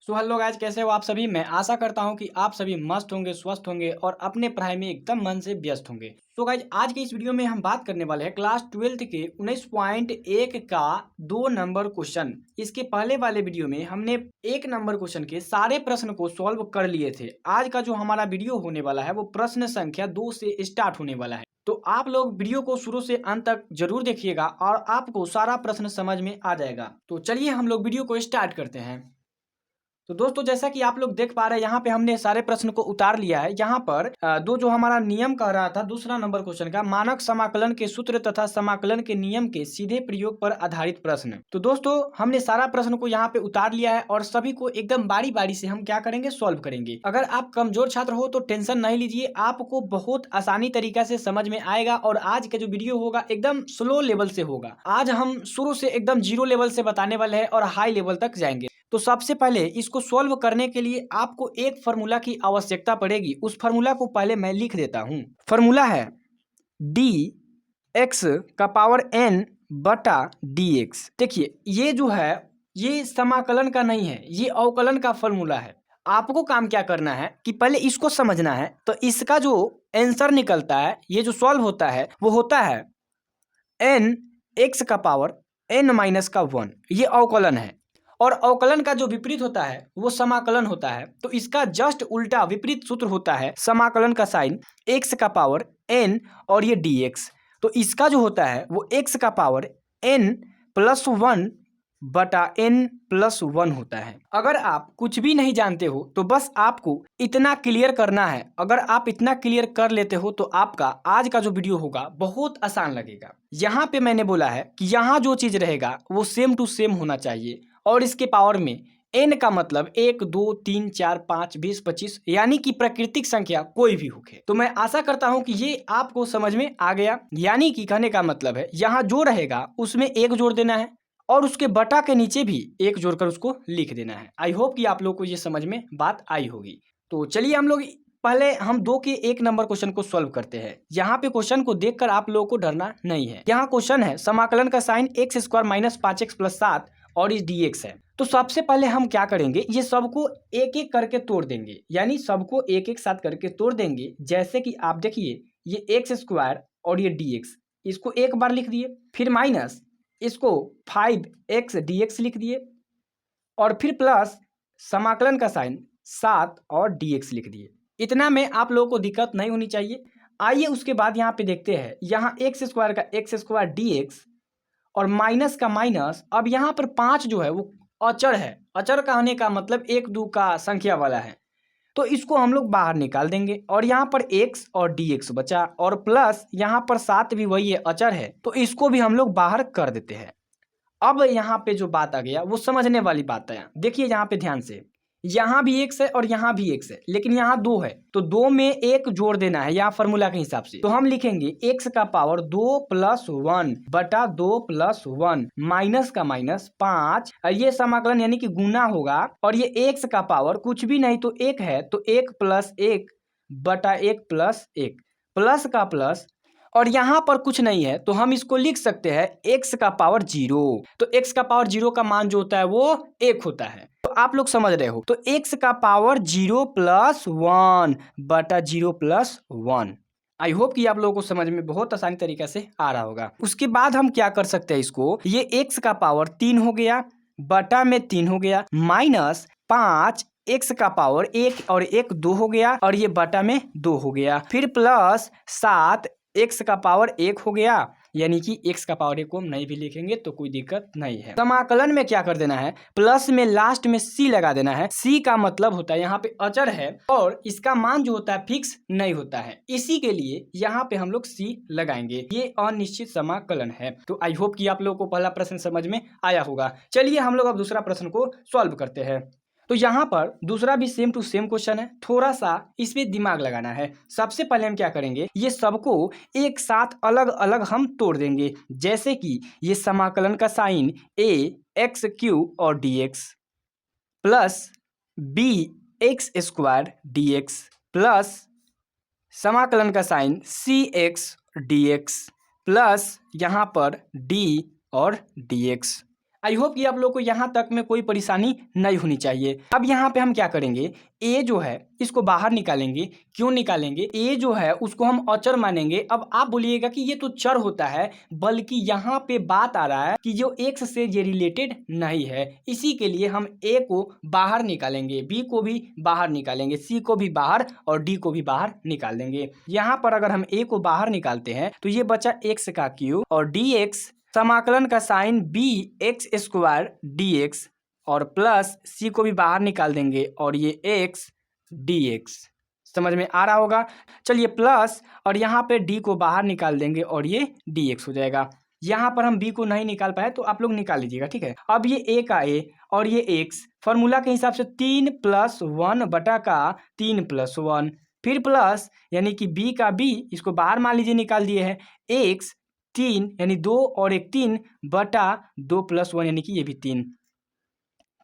So hello guys, कैसे हो आप सभी। मैं आशा करता हूं कि आप सभी मस्त होंगे, स्वस्थ होंगे और अपने पढ़ाई में एकदम मन से व्यस्त होंगे। तो गाइस, आज के इस वीडियो में हम बात करने वाले हैं क्लास 12th के 19.1 का 2 नंबर क्वेश्चन। इसके पहले वाले वीडियो में हमने 1 नंबर क्वेश्चन के सारे प्रश्न को सॉल्व कर लिए थे। आज का जो हमारा वीडियो होने वाला है वो प्रश्न संख्या 2 से स्टार्ट होने वाला है। तो आप लोग वीडियो को शुरू से अंत तक जरूर देखिएगा और आपको सारा प्रश्न समझ में आ जाएगा। तो चलिए हम लोग वीडियो को स्टार्ट करते हैं। तो दोस्तों, जैसा कि आप लोग देख पा रहे हैं, यहाँ पे हमने सारे प्रश्न को उतार लिया है। यहाँ पर दो जो हमारा नियम कह रहा था दूसरा नंबर क्वेश्चन का, मानक समाकलन के सूत्र तथा समाकलन के नियम के सीधे प्रयोग पर आधारित प्रश्न। तो दोस्तों, हमने सारा प्रश्न को यहाँ पे उतार लिया है और सभी को एकदम बारी बारी से हम क्या करेंगे, सॉल्व करेंगे। अगर आप कमजोर छात्र हो तो टेंशन नहीं लीजिए, आपको बहुत आसानी तरीका से समझ में आएगा। और आज का जो वीडियो होगा एकदम स्लो लेवल से होगा। आज हम शुरू से एकदम 0 लेवल से बताने वाले हैं और हाई लेवल तक जाएंगे। तो सबसे पहले इसको सॉल्व करने के लिए आपको एक फार्मूला की आवश्यकता पड़ेगी। उस फार्मूला को पहले मैं लिख देता हूं। फार्मूला है डी एक्स का पावर एन बटा डी एक्स। देखिए, ये जो है ये समाकलन का नहीं है, ये अवकलन का फार्मूला है। आपको काम क्या करना है कि पहले इसको समझना है। तो इसका जो आंसर निकलता है, ये जो सॉल्व होता है वो होता है एन एक्स का पावर एन माइनस का 1। ये अवकलन है। और अवकलन का जो विपरीत होता है वो समाकलन होता है। तो इसका जस्ट उल्टा विपरीत सूत्र होता है समाकलन का साइन एक्स का पावर एन और ये डी एक्स। तो इसका जो होता है वो एक्स का पावर एन प्लस 1 बटा एन प्लस 1 होता है। अगर आप कुछ भी नहीं जानते हो तो बस आपको इतना क्लियर करना है। अगर आप इतना क्लियर कर लेते हो तो आपका आज का जो वीडियो होगा बहुत आसान लगेगा। यहाँ पे मैंने बोला है कि यहाँ जो चीज रहेगा वो सेम टू सेम होना चाहिए। और इसके पावर में n का मतलब 1 2 3 4 5 20 25 यानी कि प्राकृतिक संख्या कोई भी होके। तो मैं आशा करता हूं कि ये आपको समझ में आ गया। यानी कि कहने का मतलब है यहाँ जो रहेगा उसमें 1 जोड़ देना है और उसके बटा के नीचे भी 1 जोड़कर उसको लिख देना है। आई होप कि आप लोग को ये समझ में बात आई होगी। तो चलिए हम लोग पहले हम 2 के 1 नंबर क्वेश्चन को सॉल्व करते हैं। यहाँ पे क्वेश्चन को देखकर आप लोगों को डरना नहीं है। यहाँ क्वेश्चन है समाकलन का sine x square minus 5x plus 7 और इस dx है। तो सबसे पहले हम क्या करेंगे, ये सबको एक एक करके तोड़ देंगे। यानी सबको एक एक साथ करके तोड़ देंगे। जैसे कि आप देखिए, ये एक्स स्क्वायर और ये dx, इसको एक बार लिख दिए। फिर माइनस इसको 5x dx लिख दिए और फिर प्लस समाकलन का साइन 7 और dx लिख दिए। इतना में आप लोगों को दिक्कत नहीं होनी चाहिए। आइए उसके बाद यहाँ पे देखते हैं, यहाँ एक्स स्क्वायर का एक्स स्क्वायर dx और माइनस का माइनस। अब यहाँ पर 5 जो है वो अचर है। अचर कहने का मतलब 1 2 का संख्या वाला है। तो इसको हम लोग बाहर निकाल देंगे और यहाँ पर x और dx बचा और प्लस यहाँ पर 7 भी वही है, अचर है। तो इसको भी हम लोग बाहर कर देते हैं। अब यहाँ पे जो बात आ गया वो समझने वाली बात है। देखिए यहाँ पे ध्यान से, यहाँ भी x है और यहाँ भी x है, लेकिन यहाँ 2 है तो 2 में 1 जोड़ देना है यहाँ फॉर्मूला के हिसाब से। तो हम लिखेंगे x का पावर 2 प्लस 1 बटा 2 प्लस 1 माइनस का माइनस 5। ये समाकलन यानी कि गुना होगा। और ये x का पावर कुछ भी नहीं तो 1 है, तो 1 प्लस 1 बटा 1 प्लस 1 प्लस का प्लस। और यहाँ पर कुछ नहीं है तो हम इसको लिख सकते हैं x का पावर 0। तो x का पावर 0 का मान जो होता है वो 1 होता है। तो आप लोग समझ रहे हो। तो x का पावर 0 प्लस 1 बटा 0 प्लस 1। आई होप कि आप लोगों को समझ में बहुत आसानी तरीके से आ रहा होगा। उसके बाद हम क्या कर सकते हैं, इसको ये x का पावर 3 हो गया बटा में 3 हो गया माइनस 5 x का पावर 1 और 1 2 हो गया और ये बटा में 2 हो गया। फिर प्लस 7 x का पावर 1 हो गया। यानी कि x का पावर 1 को हम नहीं भी लिखेंगे तो कोई दिक्कत नहीं है। समाकलन में क्या कर देना है, प्लस में लास्ट में c लगा देना है। c का मतलब होता है यहाँ पे अचर है और इसका मान जो होता है फिक्स नहीं होता है, इसी के लिए यहाँ पे हम लोग c लगाएंगे। ये अनिश्चित समाकलन है। तो आई होप कि आप लोगों को पहला प्रश्न समझ में आया होगा। चलिए हम लोग अब दूसरा प्रश्न को सॉल्व करते हैं। तो यहाँ पर दूसरा भी सेम टू सेम क्वेश्चन है, थोड़ा सा इसमें दिमाग लगाना है। सबसे पहले हम क्या करेंगे, ये सबको एक साथ अलग अलग हम तोड़ देंगे। जैसे कि ये समाकलन का साइन a एक्स क्यू और dx plus b x square dx plus समाकलन का sign c x dx plus यहाँ पर d और dx। आई होप कि आप लोग को यहाँ तक में कोई परेशानी नहीं होनी चाहिए। अब यहाँ पे हम क्या करेंगे, ए जो है इसको बाहर निकालेंगे। क्यों निकालेंगे, ए जो है उसको हम अचर मानेंगे। अब आप बोलिएगा कि ये तो चर होता है, बल्कि यहाँ पे बात आ रहा है कि जो एक्स से ये रिलेटेड नहीं है, इसी के लिए हम ए को बाहर निकालेंगे, बी को भी बाहर निकालेंगे, सी को भी बाहर और डी को भी बाहर निकाल देंगे। यहाँ पर अगर हम ए को बाहर निकालते हैं तो ये बचा एक्स का क्यूब और डी एक्स, समाकलन का sign B X square D X, और प्लस सी को भी बाहर निकाल देंगे और ये एक्स डी एक्स। समझ में आ रहा होगा। चलिए प्लस और यहाँ पे डी को बाहर निकाल देंगे और ये डी एक्स हो जाएगा। यहाँ पर हम बी को नहीं निकाल पाए तो आप लोग निकाल लीजिएगा, ठीक है। अब ये ए का ए और ये एक्स, फॉर्मूला के हिसाब से 3 + 1 बटा का 3 + 1, फिर प्लस यानी कि बी का बी, इसको बाहर मान लीजिए निकाल दिए हैं, एक्स 3 यानी 2 और 1 3 बटा 2 + 1 यानी कि ये भी 3,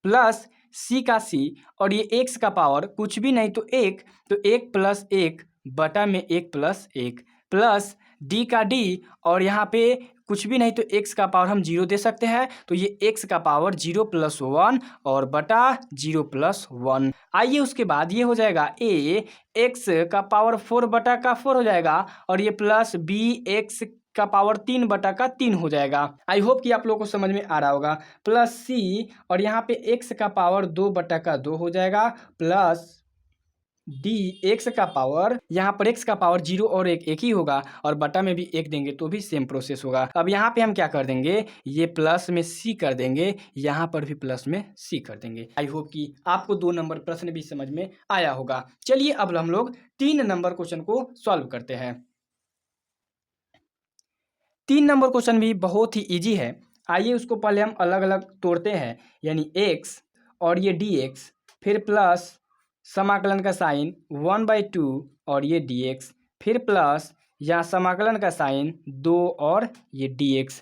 प्लस सी का सी और ये एक्स का पावर कुछ भी नहीं तो 1, तो 1 + 1 बटा में 1 + 1, प्लस डी का डी और यहाँ पे कुछ भी नहीं तो एक्स का पावर हम 0 दे सकते हैं, तो ये एक्स का पावर 0 + 1 और बटा 0 + 1। आइए उसके बाद ये हो जाएगा ए एक्स का पावर 4 बटा का 4 हो जाएगा और ये प्लस बी एक्स का पावर 3 बटा का 3 हो जाएगा। आई होप कि आप लोगों को समझ में आ रहा होगा। प्लस सी और यहाँ पे एक्स का पावर 2 बटा का 2 हो जाएगा, प्लस डी एक्स का पावर, यहाँ पर एक्स का पावर 0 और 1 एक ही होगा और बटा में भी 1 देंगे तो भी सेम प्रोसेस होगा। अब यहाँ पे हम क्या कर देंगे, ये प्लस में सी कर देंगे, यहाँ पर भी प्लस में सी कर देंगे। आई होप कि आपको 2 नंबर प्रश्न भी समझ में आया होगा। चलिए अब हम लोग 3 नंबर क्वेश्चन को सॉल्व करते हैं। 3 नंबर क्वेश्चन भी बहुत ही इजी है। आइए उसको पहले हम अलग अलग तोड़ते हैं, यानी एक्स और ये डी एक्स, फिर प्लस समाकलन का साइन 1/2 और ये डी एक्स, फिर प्लस यहाँ समाकलन का साइन 2 और ये डी एक्स।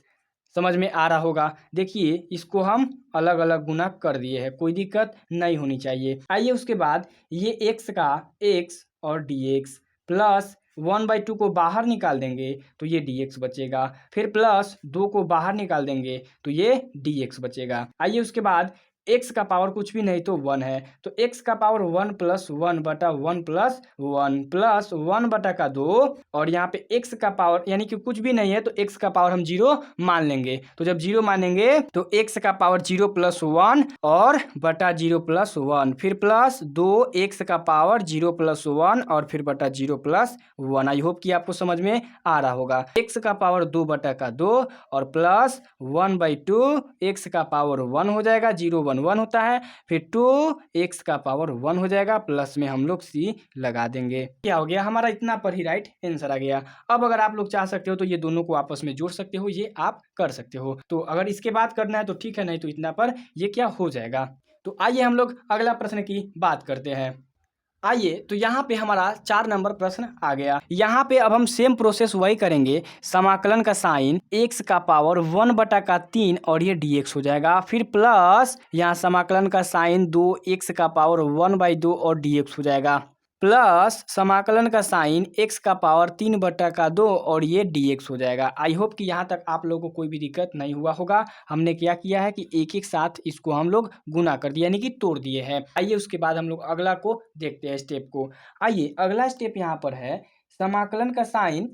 समझ में आ रहा होगा। देखिए इसको हम अलग अलग गुना कर दिए हैं, कोई दिक्कत नहीं होनी चाहिए। आइए उसके बाद ये एक्स का एक्स और डी एक्स, प्लस 1/2 को बाहर निकाल देंगे तो ये dx बचेगा, फिर प्लस 2 को बाहर निकाल देंगे तो ये dx बचेगा। आइए उसके बाद x का पावर कुछ भी नहीं तो 1 है, तो x का पावर 1 + 1 बटा 1 + 1 प्लस 1 बटा का 2 और यहाँ पे x का पावर यानी कि कुछ भी नहीं है तो x का पावर हम 0 मान लेंगे। तो जब 0 मानेंगे तो x का पावर 0 + 1 और बटा 0 + 1, फिर प्लस 2 x का पावर 0 + 1 और फिर बटा 0 + 1। आई होप कि आपको समझ में आ रहा होगा। x का पावर 2 बटा का 2 और प्लस 1/2 x का पावर 1 हो जाएगा, 0 1 1 होता है, फिर 2x का पावर 1 हो जाएगा, प्लस में हम लोग c लगा देंगे। क्या हो गया, हमारा इतना पर ही राइट आंसर आ गया। अब अगर आप लोग चाह सकते हो तो ये दोनों को आपस में जोड़ सकते हो, ये आप कर सकते हो। तो अगर इसके बाद करना है तो ठीक है, नहीं तो इतना पर ये क्या हो जाएगा। तो आइए हम लोग अगला प्रश्न की बात करते हैं। आइए तो यहाँ पे हमारा 4 नंबर प्रश्न आ गया। यहाँ पे अब हम सेम प्रोसेस वही करेंगे, समाकलन का साइन x का पावर 1 बटा का 3 और ये dx हो जाएगा, फिर प्लस यहाँ समाकलन का साइन 2x का पावर 1/2 और dx हो जाएगा, प्लस समाकलन का साइन x का पावर 3 बटा का 2 और ये dx हो जाएगा। आई होप कि यहाँ तक आप लोगों को कोई भी दिक्कत नहीं हुआ होगा। हमने क्या किया है कि एक एक साथ इसको हम लोग गुना कर दिया यानी कि तोड़ दिए हैं। आइए उसके बाद हम लोग अगला को देखते हैं स्टेप को। आइए अगला स्टेप यहाँ पर है, समाकलन का साइन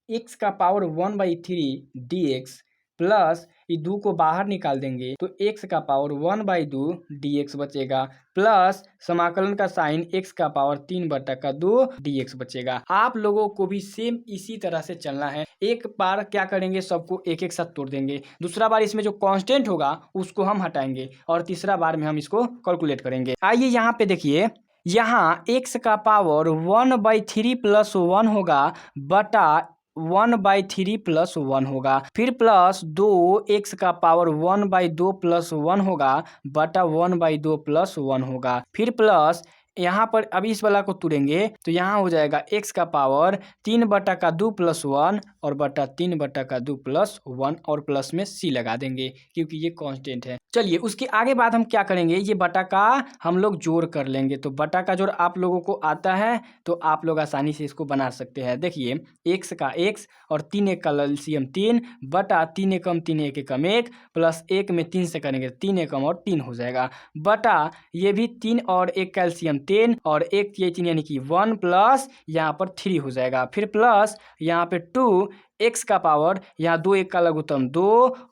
x का पावर 1/3 dx प्लस ये 2 को बाहर निकाल देंगे तो x का पावर 1/2 dx बचेगा, प्लस समाकलन का साइन x का पावर 3 बटा का 2 dx बचेगा। आप लोगों को भी सेम इसी तरह से चलना है। एक बार क्या करेंगे, सबको एक एक साथ तोड़ देंगे, दूसरा बार इसमें जो कांस्टेंट होगा उसको हम हटाएंगे और तीसरा बार में हम इसको कैलकुलेट करेंगे। आइए यहाँ पे देखिए, यहाँ x का पावर 1/3 + 1 होगा बटा 1/3 + 1 होगा, फिर प्लस 2x का पावर 1/2 + 1 होगा बटा 1/2 + 1 होगा, फिर प्लस यहाँ पर अभी इस वाला को तोड़ेंगे तो यहाँ हो जाएगा x का पावर 3 बटा का 2 + 1 और बटा 3 बटा का 2 + 1 और प्लस में c लगा देंगे क्योंकि ये कांस्टेंट है। चलिए उसके आगे बाद हम क्या करेंगे, ये बटा का हम लोग जोड़ कर लेंगे। तो बटा का जोड़ आप लोगों को आता है तो आप लोग आसानी से इसको बना सकते हैं। देखिए एक्स का एक्स और 3 एक का एलसीएम 3 बटा 3 एकम 3 एक एकम 1 प्लस 1 में 3 से करेंगे 3 एकम और 3 हो जाएगा, बटा ये भी 3 और 1 का एलसीएम 3 और 1 ये 3 यानी कि 1 प्लस यहाँ पर 3 हो जाएगा, फिर प्लस यहाँ पे 2 एक्स का पावर यहाँ 2 एक का लघुत्तम 2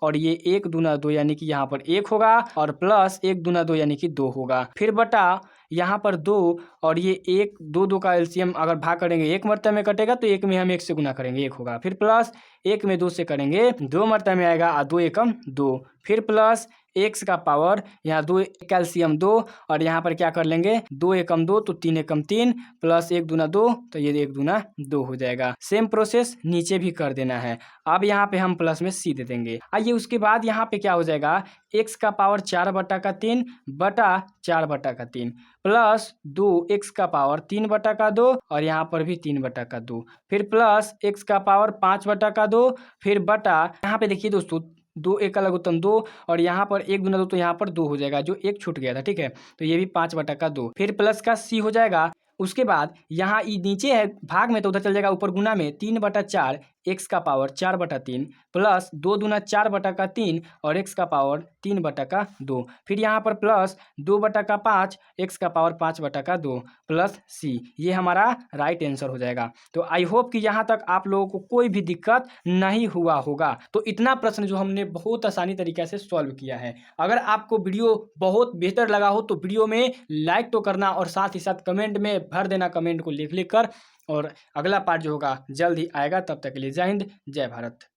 और ये 1 दूना 2 यानी कि यहाँ पर 1 होगा और प्लस 1 दूना 2 यानी कि 2 होगा, फिर बटा यहाँ पर 2 और ये 1 2 का एलसीएम अगर भाग करेंगे 1 मरतबे में कटेगा तो 1 में हम 1 से गुना करेंगे 1 होगा, फिर प्लस 1 में 2 से करेंगे 2 मरतबे में आएगा और 2 एकम 2, फिर प्लस एक्स का पावर यहाँ 2 कैल्शियम 2 और यहाँ पर क्या कर लेंगे 2 एकम 2 तो 3 एकम 3 प्लस 1 दूना 2 तो ये 1 दूना 2 हो जाएगा। सेम प्रोसेस नीचे भी कर देना है। अब यहाँ पे हम प्लस में सी दे देंगे। आइए उसके बाद यहाँ पे क्या हो जाएगा, एक्स का पावर 4 बटा का 3 बटा 4 बटा का 3 प्लस 2 एक्स का पावर 3 बटा का 2 और यहाँ पर भी 3 बटा का 2, फिर प्लस एक्स का पावर 5 बटा का 2, फिर बटा यहाँ पे देखिए दोस्तों 2 एक का लघुत्तम 2 और यहाँ पर 1 दूना 2 तो यहाँ पर 2 हो जाएगा, जो 1 छूट गया था, ठीक है, तो ये भी 5 बटा का 2, फिर प्लस का सी हो जाएगा। उसके बाद यहाँ ये नीचे है भाग में तो उधर चल जाएगा ऊपर गुना में 3 बटा 4 एक्स का पावर 4 बटा 3 प्लस 2 दूना 4 बटा का 3 और एक्स का पावर 3 बटा का 2, फिर यहाँ पर प्लस 2 बटा का 5 एक्स का पावर 5 बटा का 2 प्लस सी, ये हमारा राइट आंसर हो जाएगा। तो आई होप कि यहाँ तक आप लोगों को कोई भी दिक्कत नहीं हुआ होगा। तो इतना प्रश्न जो हमने बहुत आसानी तरीके से सॉल्व किया है। अगर आपको वीडियो बहुत बेहतर लगा हो तो वीडियो में लाइक तो करना और साथ ही साथ कमेंट में भर देना, कमेंट को लिख लिख कर, और अगला पार्ट जो होगा जल्द ही आएगा। तब तक के लिए जय हिंद जय भारत।